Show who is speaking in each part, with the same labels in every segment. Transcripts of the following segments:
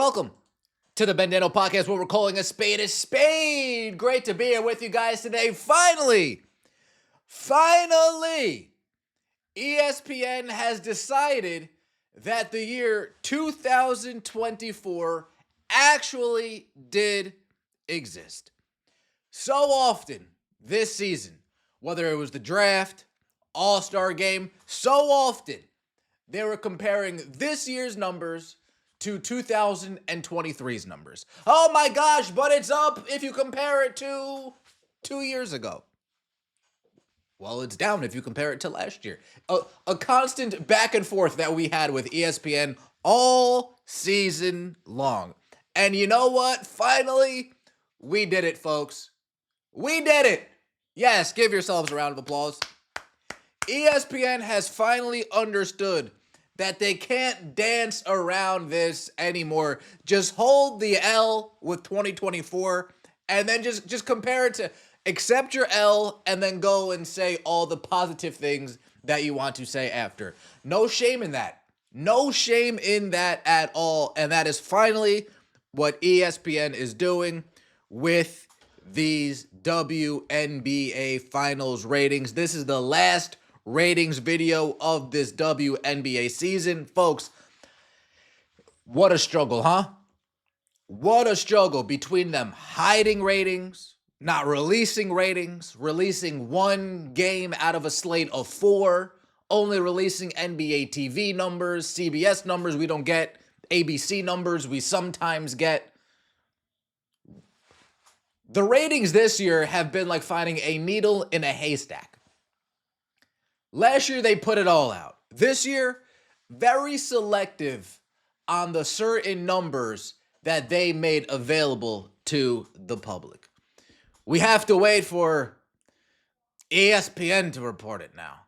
Speaker 1: Welcome to the Bandano Podcast, where we're calling a spade. Great to be here with you guys today. Finally, ESPN has decided that the year 2024 actually did exist. So often this season, whether it was the draft, All-Star game, so often they were comparing this year's numbers to 2023's numbers. Oh my gosh, but it's up if you compare it to 2 years ago. Well, it's down if you compare it to last year. A constant back and forth that we had with ESPN all season long. And you know what? Finally, we did it, folks. We did it. Yes, give yourselves a round of applause. ESPN has finally understood that they can't dance around this anymore. Just hold the L with 2024 and then just compare it to accept your L and then go and say all the positive things that you want to say after. No shame in that. No shame in that at all. And that is finally what ESPN is doing with these WNBA finals ratings. This is the last ratings video of this WNBA season. Folks, what a struggle, huh? What a struggle between them hiding ratings, not releasing ratings, releasing one game out of a slate of 4, only releasing NBA TV numbers, CBS numbers we don't get, ABC numbers we sometimes get. The ratings this year have been like finding a needle in a haystack. Last year, they put it all out. This year, very selective on the certain numbers that they made available to the public. We have to wait for ESPN to report it now.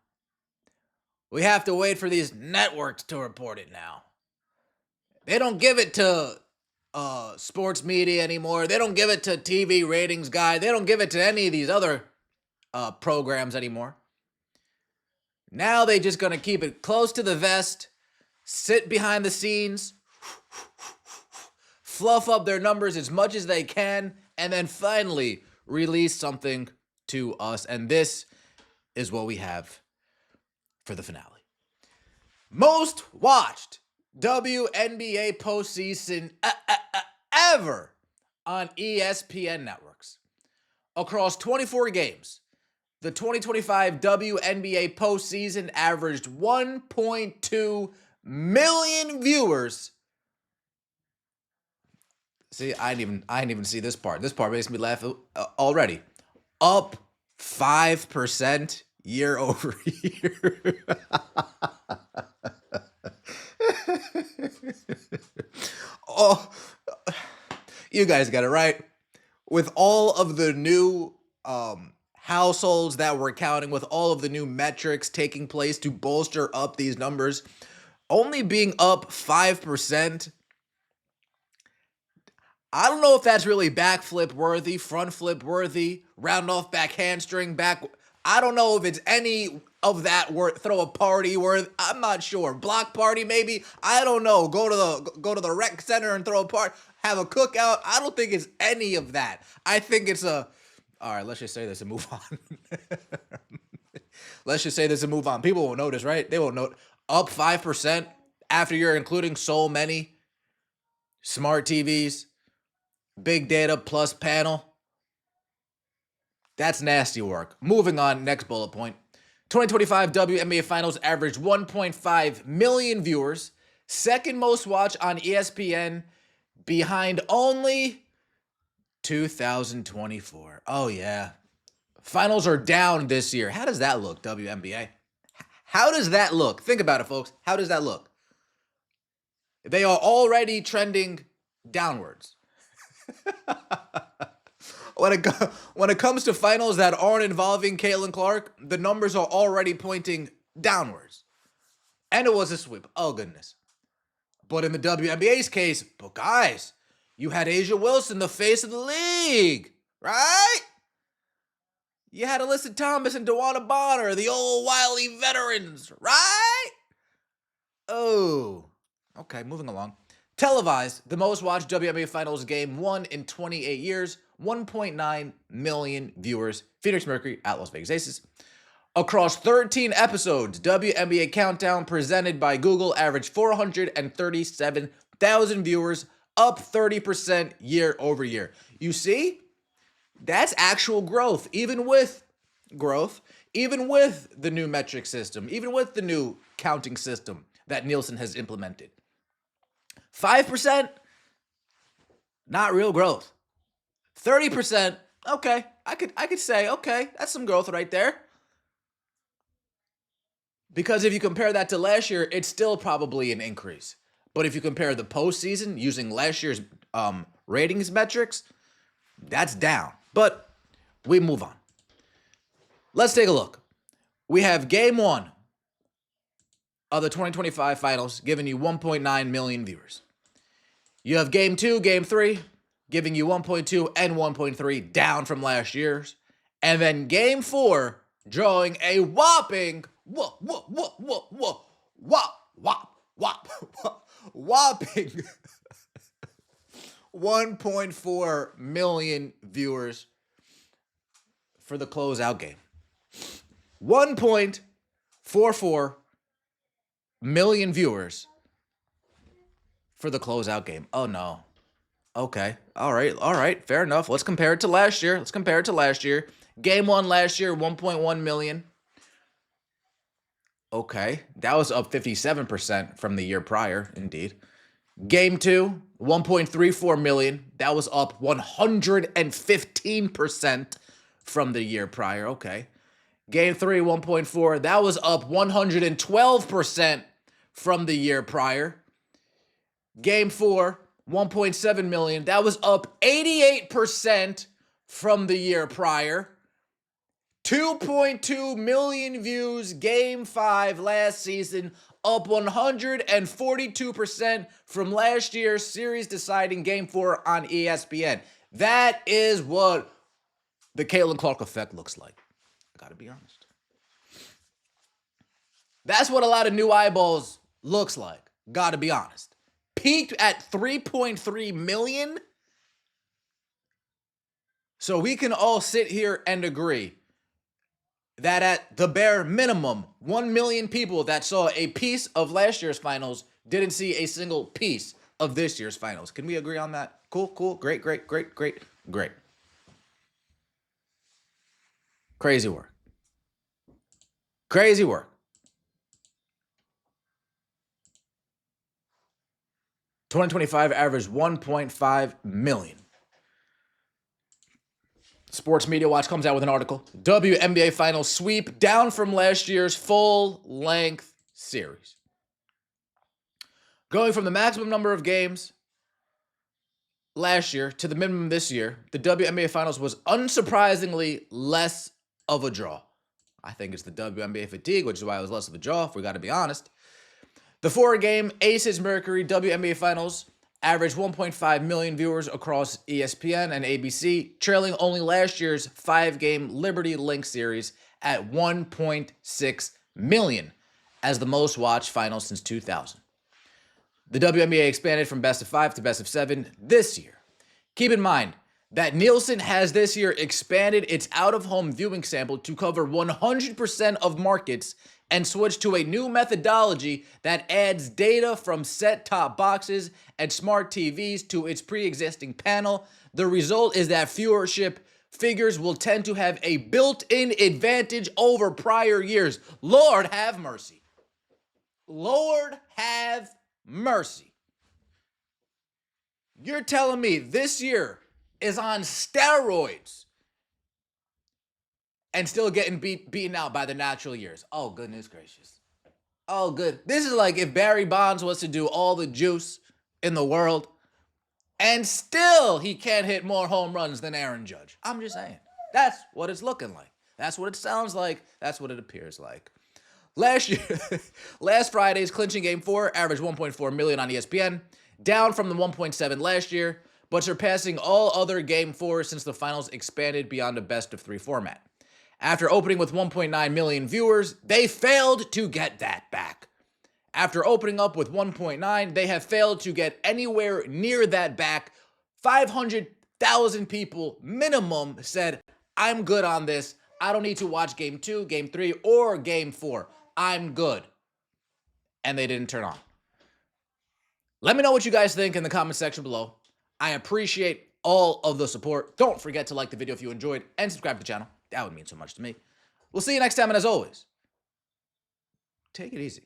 Speaker 1: We have to wait for these networks to report it now. They don't give it to sports media anymore. They don't give it to TV ratings guy. They don't give it to any of these other programs anymore. Now they just gonna keep it close to the vest, sit behind the scenes, fluff up their numbers as much as they can, and then finally release something to us. And this is what we have for the finale. Most watched WNBA postseason ever on ESPN networks. Across 24 games, the 2025 WNBA postseason averaged 1.2 million viewers. See, I didn't even see this part. This part makes me laugh already. Up 5% year over year. Oh, you guys got it right. With all of the new households that we're counting, with all of the new metrics taking place to bolster up these numbers, only being up 5%. I don't know if that's really backflip worthy, front flip worthy, round off back hamstring, back. I don't know if it's any of that worth, throw a party worth. I'm not sure. Block party maybe. I don't know. Go to the rec center and throw a party, have a cookout. I don't think it's any of that. I think it's all right, let's just say this and move on. Let's just say this and move on. People won't notice, right? They won't notice. Up 5% after you're including so many smart TVs, big data plus panel. That's nasty work. Moving on, next bullet point. 2025 WNBA Finals averaged 1.5 million viewers, second most watched on ESPN, behind only 2024. Oh, yeah. Finals are down this year. How does that look, WNBA? How does that look? Think about it, folks. How does that look? They are already trending downwards. When it comes to finals that aren't involving Caitlin Clark, the numbers are already pointing downwards. And it was a sweep. Oh, goodness. But in the WNBA's case, but guys, you had Asia Wilson, the face of the league, right? You had Alyssa Thomas and DeWanna Bonner, the old wily veterans, right? Oh, okay, moving along. Televised, the most watched WNBA Finals game won in 28 years, 1.9 million viewers. Phoenix Mercury at Las Vegas Aces. Across 13 episodes, WNBA Countdown presented by Google averaged 437,000 viewers, up 30% year over year. You see? That's actual growth, even with the new metric system, even with the new counting system that Nielsen has implemented. 5%, not real growth. 30%, okay, I could say, okay, that's some growth right there. Because if you compare that to last year, it's still probably an increase. But if you compare the postseason using last year's ratings metrics, that's down. But we move on. Let's take a look. We have game 1 of the 2025 finals giving you 1.9 million viewers. You have game 2, game 3, giving you 1.2 and 1.3, down from last year's. And then game 4, drawing a whopping whopping 1.4 million viewers for the closeout game. 1.44 million viewers for the closeout game. Oh no. Okay. All right. Fair enough. Let's compare it to last year. Game 1 last year, 1.1 million. Okay. That was up 57% from the year prior, indeed. Game 2, 1.34 million. That was up 115% from the year prior. Okay. Game 3, 1.4. That was up 112% from the year prior. Game 4, 1.7 million. That was up 88% from the year prior. 2.2 million views, Game 5 last season, up 142% from last year's series-deciding Game 4 on ESPN. That is what the Caitlin Clark effect looks like. I gotta be honest. That's what a lot of new eyeballs looks like. Gotta be honest. Peaked at 3.3 million. So we can all sit here and agree that at the bare minimum, 1 million people that saw a piece of last year's finals didn't see a single piece of this year's finals. Can we agree on that? Cool. Great. Crazy work. 2025 averaged 1.5 million. Sports Media Watch comes out with an article. WNBA Finals sweep down from last year's full-length series. Going from the maximum number of games last year to the minimum this year, the WNBA Finals was unsurprisingly less of a draw. I think it's the WNBA fatigue, which is why it was less of a draw, if we got to be honest. The 4-game Aces Mercury WNBA Finals averaged 1.5 million viewers across ESPN and ABC, trailing only last year's 5-game Liberty Link series at 1.6 million as the most watched final since 2000. The WNBA expanded from best of 5 to best of 7 this year. Keep in mind that Nielsen has this year expanded its out-of-home viewing sample to cover 100% of markets and switched to a new methodology that adds data from set-top boxes and smart TVs to its pre-existing panel. The result is that viewership figures will tend to have a built-in advantage over prior years. Lord have mercy. Lord have mercy. You're telling me this year is on steroids and still getting beaten out by the natural years. Oh, goodness gracious. Oh, good. This is like if Barry Bonds was to do all the juice in the world and still he can't hit more home runs than Aaron Judge. I'm just saying. That's what it's looking like. That's what it sounds like. That's what it appears like. Last Friday's clinching Game 4 averaged 1.4 million on ESPN, down from the 1.7 last year, but surpassing all other Game 4s since the finals expanded beyond a best-of-3 format. After opening with 1.9 million viewers, they failed to get that back. After opening up with 1.9, they have failed to get anywhere near that back. 500,000 people minimum said, I'm good on this. I don't need to watch game 2, game 3, or game 4. I'm good. And they didn't turn on. Let me know what you guys think in the comment section below. I appreciate all of the support. Don't forget to like the video if you enjoyed and subscribe to the channel. That would mean so much to me. We'll see you next time, and as always, take it easy.